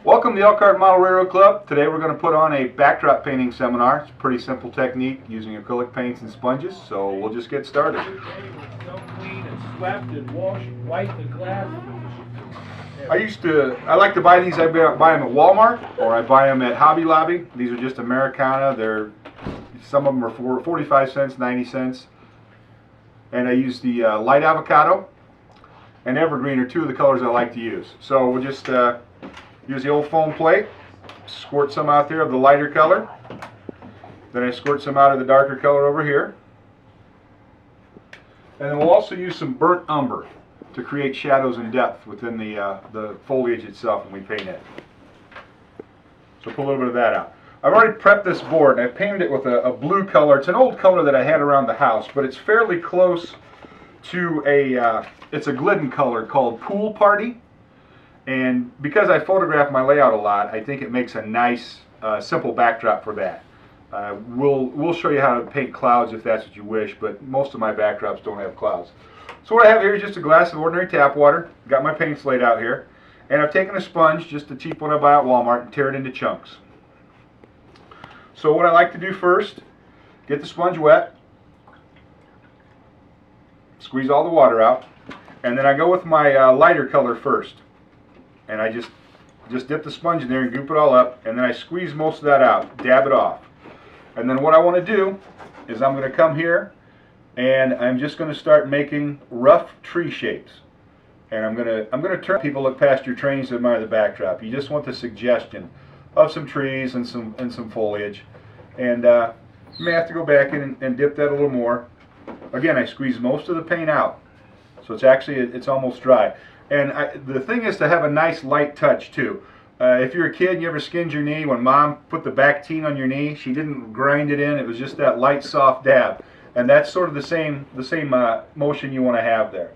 Welcome to the Elkhart Model RR Club. Today we're going to put on a backdrop painting seminar. It's a pretty simple technique using acrylic paints and sponges, so we'll just get started. So clean and swept and washed, white the glass. I like to buy these. I buy them at Walmart or I buy them at Hobby Lobby. These are just Americana. Some of them are for 45 cents, 90 cents. And I use the light avocado and evergreen are two of the colors I like to use. So we'll just use the old foam plate, squirt some out there of the lighter color. Then I squirt some out of the darker color over here. And then we'll also use some burnt umber to create shadows and depth within the foliage itself when we paint it. So put a little bit of that out. I've already prepped this board and I've painted it with a blue color. It's an old color that I had around the house, but it's fairly close to it's a Glidden color called Pool Party. And because I photograph my layout a lot, I think it makes a nice, simple backdrop for that. We'll show you how to paint clouds if that's what you wish, but most of my backdrops don't have clouds. So what I have here is just a glass of ordinary tap water. Got my paints laid out here. And I've taken a sponge, just a cheap one I buy at Walmart, and tear it into chunks. So what I like to do first, get the sponge wet, squeeze all the water out, and then I go with my lighter color first. And I just dip the sponge in there and goop it all up, and then I squeeze most of that out, dab it off. And then what I want to do is I'm going to come here and I'm just going to start making rough tree shapes. And I'm going to turn people look past your trains to admire the backdrop. You just want the suggestion of some trees and some foliage. And you may have to go back in and dip that a little more. Again, I squeeze most of the paint out, so it's almost dry. And the thing is to have a nice light touch too. If you're a kid and you ever skinned your knee, when mom put the Bactine on your knee, she didn't grind it in. It was just that light, soft dab. And that's sort of the same motion you want to have there.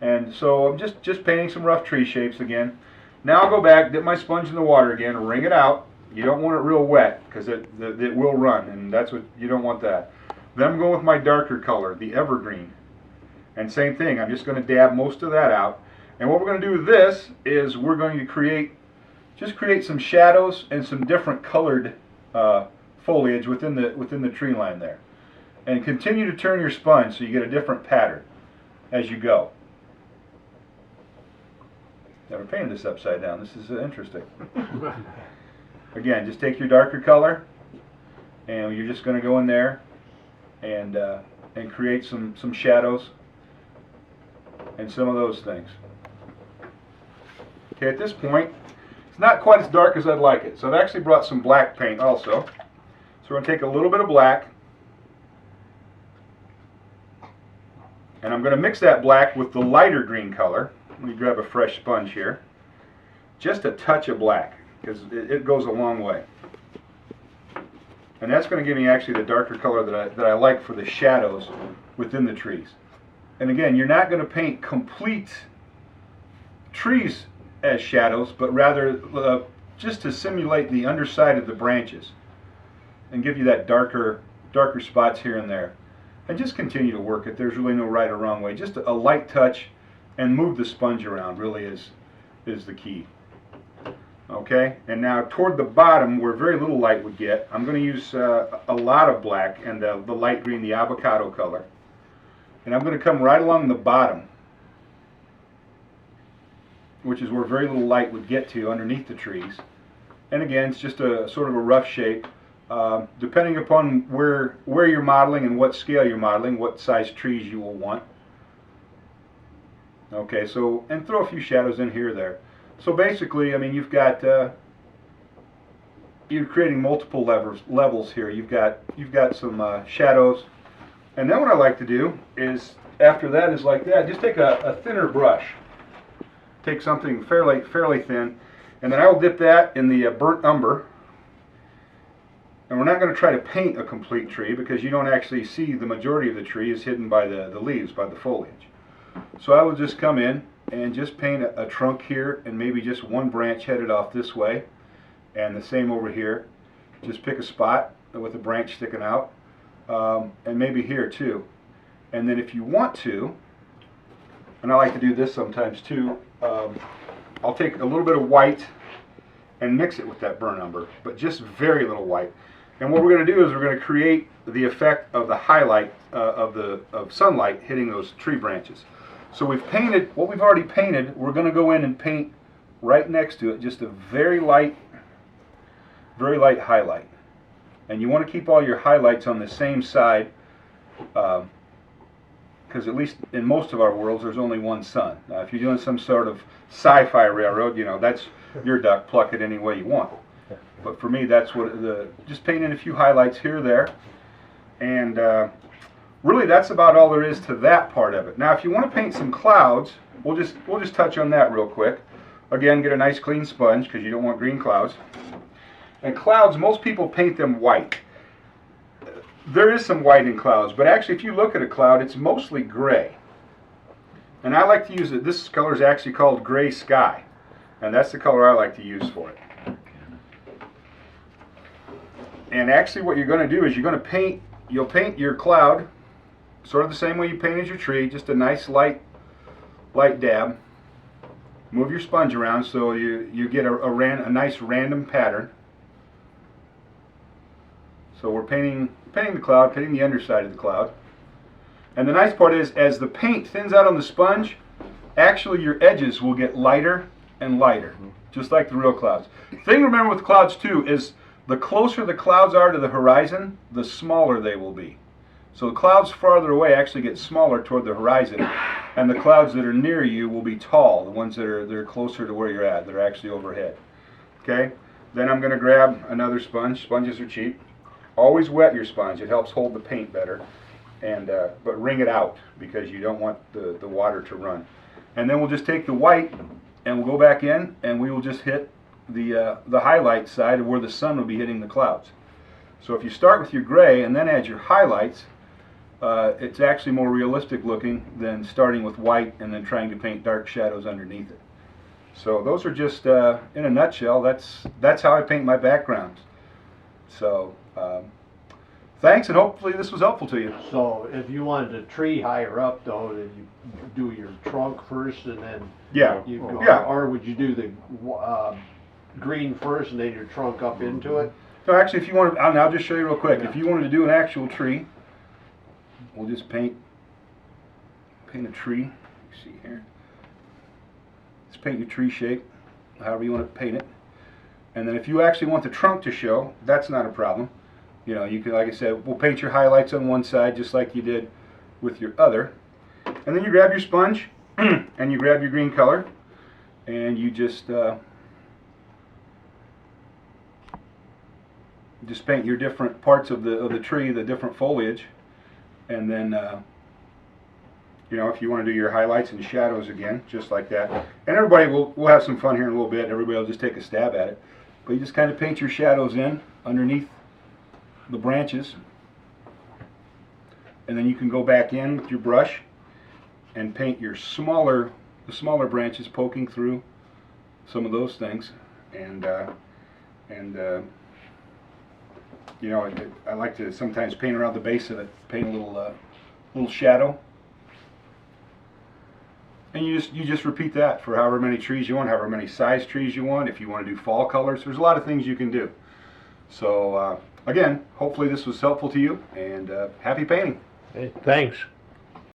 And so I'm just painting some rough tree shapes again. Now I'll go back, dip my sponge in the water again, wring it out. You don't want it real wet because it will run, and you don't want that. Then I'm going with my darker color, the evergreen. And same thing, I'm just going to dab most of that out. And what we're going to do with this is we're going to create some shadows and some different colored foliage within the tree line there. And continue to turn your sponge so you get a different pattern as you go. Never painted this upside down. This is interesting. Again, just take your darker color and you're just going to go in there and create some shadows and some of those things. Okay, at this point, it's not quite as dark as I'd like it. So I've actually brought some black paint also. So we're going to take a little bit of black. And I'm going to mix that black with the lighter green color. Let me grab a fresh sponge here. Just a touch of black, because it goes a long way. And that's going to give me actually the darker color that I like for the shadows within the trees. And again, you're not going to paint complete trees as shadows, but rather just to simulate the underside of the branches and give you that darker spots here and there. And just continue to work it. There's really no right or wrong way. Just a light touch and move the sponge around really is the key. Okay, and now toward the bottom where very little light would get, I'm going to use a lot of black and the light green, the avocado color. And I'm going to come right along the bottom, which is where very little light would get to underneath the trees. And again, it's just a sort of a rough shape. Depending upon where you're modeling and what scale you're modeling, what size trees you will want. Okay, so, and throw a few shadows in here or there. So basically, I mean, you're creating multiple levels here. You've got some shadows. And then what I like to do is, after that is like that, just take a thinner brush. Take something fairly thin, and then I will dip that in the burnt umber. And we're not going to try to paint a complete tree because you don't actually see the majority of the tree is hidden by the leaves, by the foliage. So I will just come in and just paint a trunk here and maybe just one branch headed off this way, and the same over here. Just pick a spot with a branch sticking out, and maybe here too. And then if you want to, and I like to do this sometimes too, I'll take a little bit of white and mix it with that burnt umber, but just very little white. And what we're going to do is we're going to create the effect of the highlight of sunlight hitting those tree branches. So we've painted what we've already painted. We're going to go in and paint right next to it, just a very light highlight. And you want to keep all your highlights on the same side, because at least in most of our worlds, there's only one sun. Now, if you're doing some sort of sci-fi railroad, you know, that's your duck, pluck it any way you want. But for me, that's what just paint in a few highlights here or there, and really that's about all there is to that part of it. Now, if you want to paint some clouds, we'll just touch on that real quick. Again, get a nice clean sponge because you don't want green clouds. And clouds, most people paint them white. There is some white in clouds, but actually if you look at a cloud, it's mostly gray. And I like to use it, this color is actually called gray sky. And that's the color I like to use for it. And actually what you're going to do is you'll paint your cloud sort of the same way you painted your tree, just a nice light dab. Move your sponge around so you get a nice random pattern. So we're painting the cloud, painting the underside of the cloud. And the nice part is, as the paint thins out on the sponge, actually your edges will get lighter and lighter, just like the real clouds. The thing to remember with clouds too is the closer the clouds are to the horizon, the smaller they will be. So the clouds farther away actually get smaller toward the horizon, and the clouds that are near you will be tall, the ones that are closer to where you're at, that are actually overhead. Okay? Then I'm going to grab another sponge. Sponges are cheap. Always wet your sponge. It helps hold the paint better. And but wring it out because you don't want the water to run. And then we'll just take the white and we'll go back in and we will just hit the highlight side of where the sun will be hitting the clouds. So if you start with your gray and then add your highlights, it's actually more realistic looking than starting with white and then trying to paint dark shadows underneath it. So those are just, in a nutshell, that's how I paint my backgrounds. So thanks, and hopefully this was helpful to you. So if you wanted a tree higher up though, then you do your trunk first and then you go, or would you do the green first and then your trunk up into it? So actually, if you want to, I'll just show you real quick. If you wanted to do an actual tree, we'll just paint a tree. You see here. Just paint your tree shape, however you want to paint it. And then if you actually want the trunk to show, that's not a problem. You know, you can, like I said, we'll paint your highlights on one side just like you did with your other. And then you grab your sponge and you grab your green color and you just paint your different parts of the tree, the different foliage. And then you know, if you want to do your highlights and shadows again, just like that. And everybody we'll have some fun here in a little bit. Everybody will just take a stab at it. But you just kind of paint your shadows in underneath the branches, and then you can go back in with your brush and paint your the smaller branches poking through some of those things, and you know, I like to sometimes paint around the base of it, paint a little shadow, and you just repeat that for however many trees you want, however many size trees you want. If you want to do fall colors, there's a lot of things you can do. So again, hopefully this was helpful to you, and happy painting. Hey, thanks.